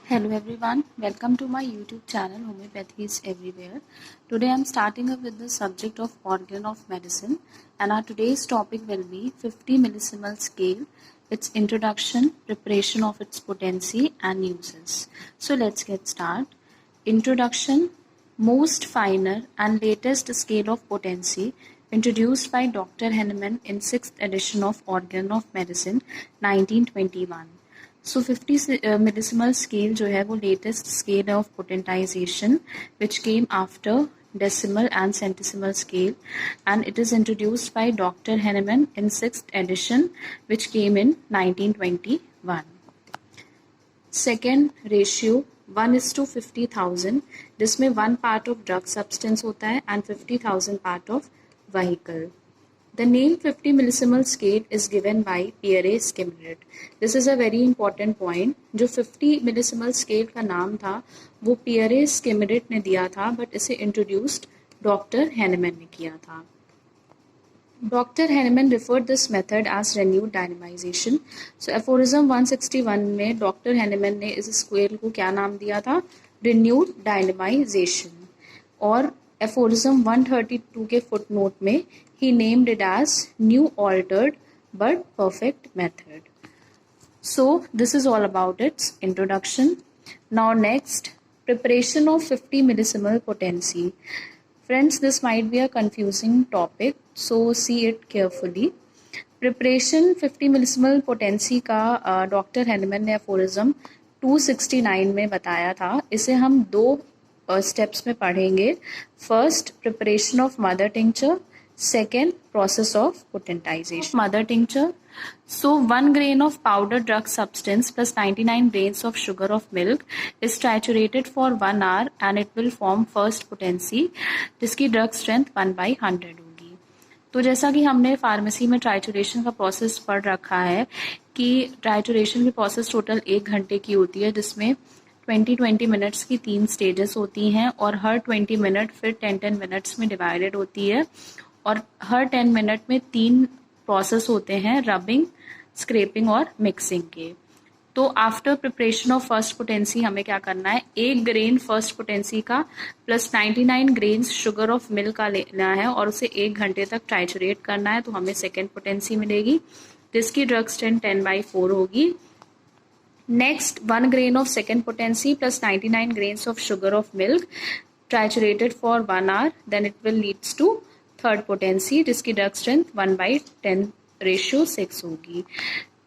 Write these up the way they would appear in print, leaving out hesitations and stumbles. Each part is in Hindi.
Hello everyone, welcome to my YouTube channel Homeopathy is Everywhere. Today I am starting up with the subject of organ of medicine, and our today's topic will be 50 millisimal scale, its introduction, preparation of its potency and uses. So let's get started. Introduction. Most finer and latest scale of potency introduced by Dr. Henneman in 6th edition of Organ of Medicine 1921. So 50 millesimal scale जो है वो लेटेस्ट स्केल है of potentization which came after decimal and centesimal scale, and it is introduced by Dr. Henneman in 6th edition which came in 1921. Second ratio 1:50,000 जिसमें 1 part of drug substance होता है and 50,000 part of vehicle. The name 50 millisimal scale is given by Pierre Skimmerit. This is a very important point. जो 50 millisimal scale का नाम था वो Pierre Skimmerit ने दिया था, but इसे introduced Dr. Henneman ने किया था. Dr. Henneman referred this method as renewed dynamization. So aphorism 161 में Dr. Henneman ने इस स्केल को क्या नाम दिया था? Renewed dynamization. और aphorism 132 के footnote में he named it as new altered but perfect method. So this is all about its introduction. Now next, preparation of 50 millisimal potency. Friends, this might be a confusing topic, so see it carefully. Preparation 50 millisimal potency का डॉक्टर हैनमैन ने aphorism 269 में बताया था. इसे हम दो स्टेप्स में पढ़ेंगे. First, preparation of mother tincture. Second, process of potentization. Mother tincture. So 1 grain of powdered drug substance plus 99 grains of sugar of milk is triturated for 1 hour and it will form first potency जिसकी drug strength 1/100 होगी. तो जैसा कि हमने फार्मेसी में ट्राइचुरेशन का प्रोसेस पढ़ रखा है कि ट्राइचुरेशन की प्रोसेस टोटल 1 घंटे की होती है, जिसमें 20 मिनट्स की 3 स्टेजेस होती हैं और हर 20 मिनट फिर 10 मिनट्स में डिवाइडेड होती है और हर 10 मिनट में 3 प्रोसेस होते हैं, रबिंग, स्क्रैपिंग और मिक्सिंग के. तो after preparation of first potency हमें क्या करना है? 1 ग्रेन फर्स्ट पोटेंसी का plus 99 grains sugar of milk का लेना है और उसे 1 घंटे तक ट्राइचुरेट करना है, तो हमें सेकेंड पोटेंसी मिलेगी जिसकी ड्रग स्ट्रेंथ 10/4 होगी. Next, 1 grain of second potency plus 99 grains of sugar of milk triturated for 1 hour, then it will leads to third potency जिसकी ड्रग स्ट्रेंथ 1/10:6 होगी.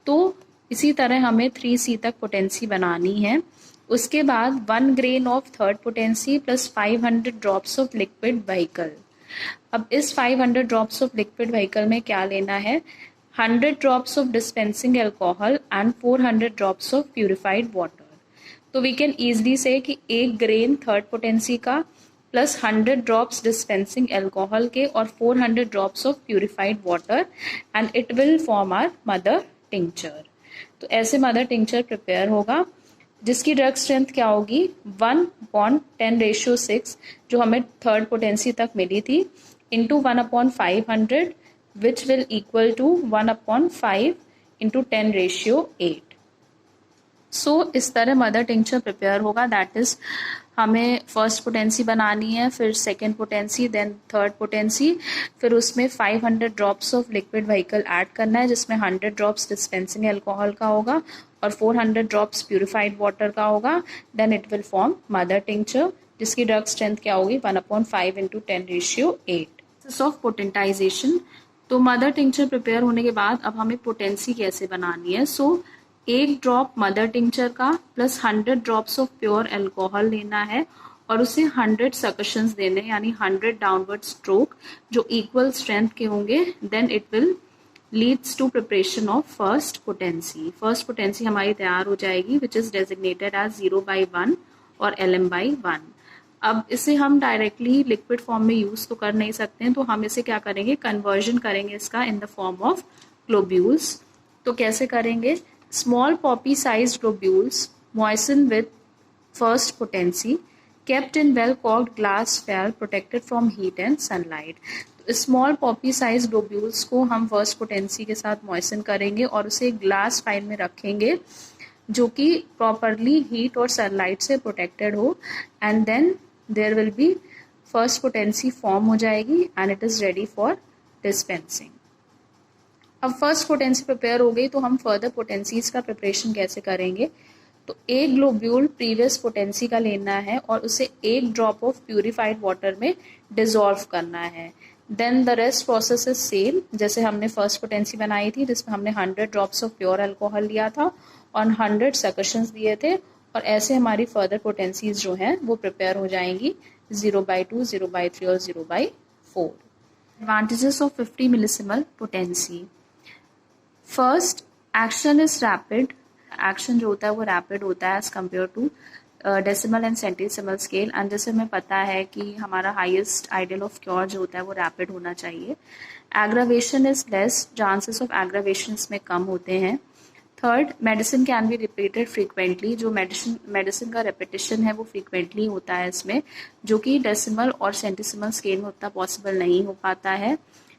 तो इसी तरह हमें 3C तक पोटेंसी बनानी है. उसके बाद 1 grain of third potency plus 500 drops of liquid vehicle. अब इस 500 ड्रॉप्स ऑफ लिक्विड व्हीकल में क्या लेना है? 100 drops of dispensing alcohol and 400 drops of purified water. तो वी कैन ईजिली से कि 1 grain थर्ड पोटेंसी का प्लस 100 ड्रॉप्स डिस्पेंसिंग एल्कोहल के और 400 drops of purified water and it will form our mother tincture. तो ऐसे मदर टिंचर प्रिपेयर होगा जिसकी ड्रग स्ट्रेंथ क्या होगी? 1/10:6 जो हमें थर्ड पोटेंसी तक मिली थी into 1/500 which will equal to 1/5 into 10:8. So इस तरह मदर टिंचर प्रिपेयर होगा. दैट इज हमें फर्स्ट पोटेंसी बनानी है, फिर second potency, then third potency, फिर उसमें 500 drops of liquid vehicle add करना है जिसमें 100 ड्रॉप्स डिस्पेंसिंग एल्कोहल का होगा और 400 ड्रॉप्स प्यूरिफाइड वाटर का होगा. Then it will form mother tincture जिसकी ड्रग स्ट्रेंथ क्या होगी? 1/5 इंटू 10:8. Process of potentization. तो मदर टिंचर प्रिपेयर होने के बाद अब हमें पोटेंसी कैसे बनानी है? सो 1 ड्रॉप मदर टिंचर का plus 100 drops of pure alcohol लेना है और उसे 100 सकशंस देने, यानी 100 डाउनवर्ड स्ट्रोक जो इक्वल स्ट्रेंथ के होंगे. Then it will leads to preparation of first potency. First potency हमारी तैयार हो जाएगी विच इज डेजिग्नेटेड एज 0/1 और LM/1. अब इसे हम डायरेक्टली लिक्विड फॉर्म में यूज तो कर नहीं सकते हैं, तो हम इसे क्या करेंगे? कन्वर्जन करेंगे इसका in the form of globules. तो कैसे करेंगे? Small poppy-sized globules moistened with first potency, kept in well-corked glass vial protected from heat and sunlight. तो small poppy-sized globules को हम first potency के साथ moisten करेंगे और उसे ग्लास फाइल में रखेंगे जो कि प्रॉपरली हीट और सनलाइट से प्रोटेक्टेड हो, and then there will be first potency form हो जाएगी and it is ready for dispensing. अब फर्स्ट पोटेंसी प्रिपेयर हो गई तो हम फर्दर पोटेंसीज का प्रिपरेशन कैसे करेंगे। तो एक ग्लोब्यूल प्रीवियस पोटेंसी का लेना है और उसे एक ड्रॉप ऑफ प्यूरिफाइड वाटर में डिजॉल्व करना है। Then the rest process is same, जैसे हमने फर्स्ट पोटेंसी बनाई थी जिसमें हमने 100 ड्रॉप्स ऑफ प्योर अल्कोहल लिया था और 100 सकशंस दिए थे, और ऐसे हमारी फर्दर पोटेंसीज जो हैं वो प्रिपेयर हो जाएंगी 0/2, 0/3 और 0/4। Advantages of 50 millesimal potency. First, action is rapid. Action जो होता है वो रैपिड होता है as compare to decimal and centesimal scale, and जैसे हमें पता है कि हमारा हाईएस्ट आइडियल ऑफ क्योर जो होता है वो रैपिड होना चाहिए। Aggravation is less, chances of aggravation इसमें कम होते हैं। Third, medicine can be repeated frequently, जो मेडिसिन का रेपिटेशन है वो फ्रीक्वेंटली होता है इसमें, जो कि डेसिमल और सेंटीसिमल स्केल में उतना पॉसिबल नहीं हो पाता है।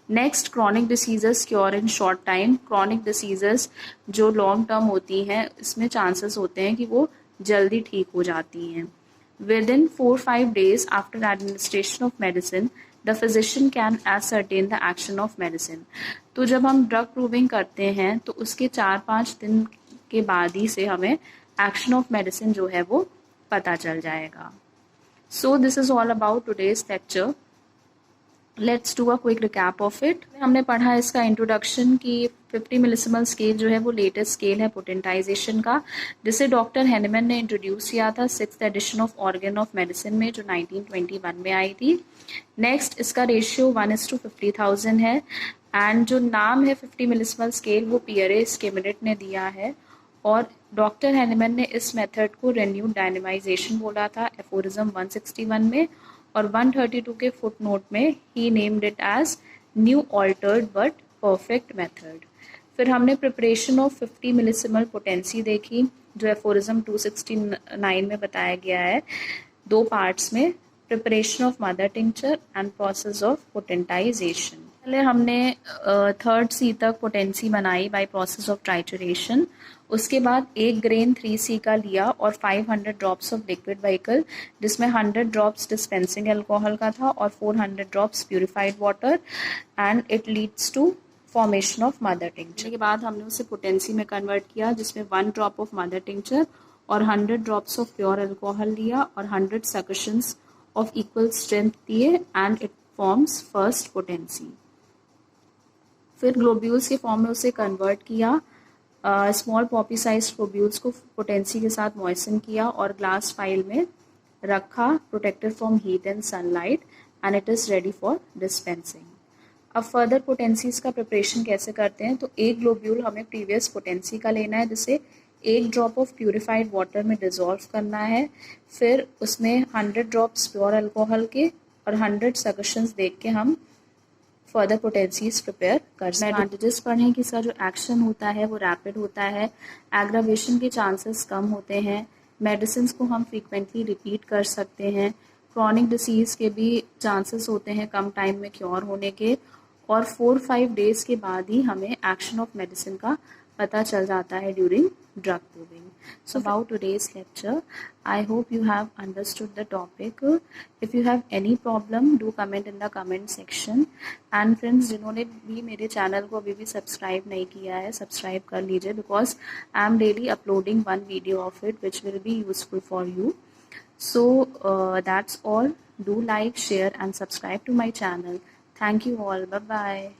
Next, chronic diseases cure in short time. Chronic diseases जो लॉन्ग टर्म होती हैं इसमें चांसेस होते हैं कि वो जल्दी ठीक हो जाती हैं। With in 4-5 days after administration of medicine the physician can ascertain the action of medicine. तो जब हम ड्रग प्रूविंग करते हैं तो उसके 4-5 दिन के बाद ही से हमें एक्शन ऑफ मेडिसिन जो है वो पता चल जाएगा। So this is all about today's lecture. Let's do a quick recap of it. हमने पढ़ा इसका इंट्रोडक्शन कि 50 मिलीसिमल स्केल जो है वो लेटेस्ट स्केल है पोटेंटाइजेशन का, जिसे डॉक्टर हैनेमन ने इंट्रोड्यूस किया था 6th edition of Organon of medicine में, जो 1921 में आई थी। नेक्स्ट, इसका रेशियो 1:50,000 है, एंड जो नाम है 50 मिलीसिमल स्केल वो पियरे स्किमिनेट ने दिया है, और डॉक्टर हैनेमन ने इस मेथड को रेन्यूड डायनेमाइजेशन बोला था एफोरिज्म 161 में, और 132 के फुट नोट में ही named it as new altered but perfect method. फिर हमने प्रिपरेशन ऑफ 50 मिलीसिमल पोटेंसी देखी, जो एफोरिज्म 269 में बताया गया है 2 पार्ट्स में, preparation of mother tincture and process of potentisation. पहले हमने 3rd C तक पोटेंसी बनाई बाय प्रोसेस ऑफ ट्राइचुरेशन। उसके बाद 1 ग्रेन 3C का लिया और 500 ड्रॉप्स ऑफ लिक्विड व्हीकल, जिसमें 100 ड्रॉप्स डिस्पेंसिंग अल्कोहल का था और 400 drops purified water, and it leads to formation of mother tincture. के बाद हमने उसे पोटेंसी में कन्वर्ट किया, जिसमें 1 ड्रॉप ऑफ मदर टिंचर और 100 ड्रॉप्स ऑफ प्योर अल्कोहल लिया और 100 सकशंस ऑफ इक्वल स्ट्रेंथ दिए, and it forms first potency. फिर ग्लोब्यूल्स के फॉर्म में उसे कन्वर्ट किया, स्मॉल पॉपी साइज ग्लोब्यूल्स को पोटेंसी के साथ मॉइसन किया और ग्लास फाइल में रखा, protected from heat and sunlight, and it is ready for dispensing. अब फर्दर पोटेंसीज का प्रिपरेशन कैसे करते हैं, तो एक ग्लोब्यूल हमें प्रीवियस पोटेंसी का लेना है, जिसे 1 ड्रॉप ऑफ प्यूरिफाइड वाटर में डिजॉल्व करना है। फिर उसमें 100 ड्रॉप्स प्योर अल्कोहल के और 100 सकशंस देख के हम फर्दर पोटेंसीज प्रिपेयर कर सकते हैं। एडवांटेजेस पढ़ें कि इसका जो एक्शन होता है वो रैपिड होता है, एग्रावेशन के चांसेस कम होते हैं, मेडिसिन को हम फ्रीक्वेंटली रिपीट कर सकते हैं, क्रॉनिक डिसीज़ के भी चांसेस होते हैं कम टाइम में क्योर होने के, और 4-5 days के बाद ही हमें एक्शन ऑफ मेडिसिन का पता चल जाता है during drug proving. So about today's lecture, I hope you have understood the topic. If you have any problem, do comment in the comment section. And friends, जिन्होंने भी मेरे चैनल को अभी भी सब्सक्राइब नहीं किया है, सब्सक्राइब कर लीजिए, because I am daily uploading one video of it which will be useful for you. So that's all. Do like, share and subscribe to my channel. Thank you all. Bye bye.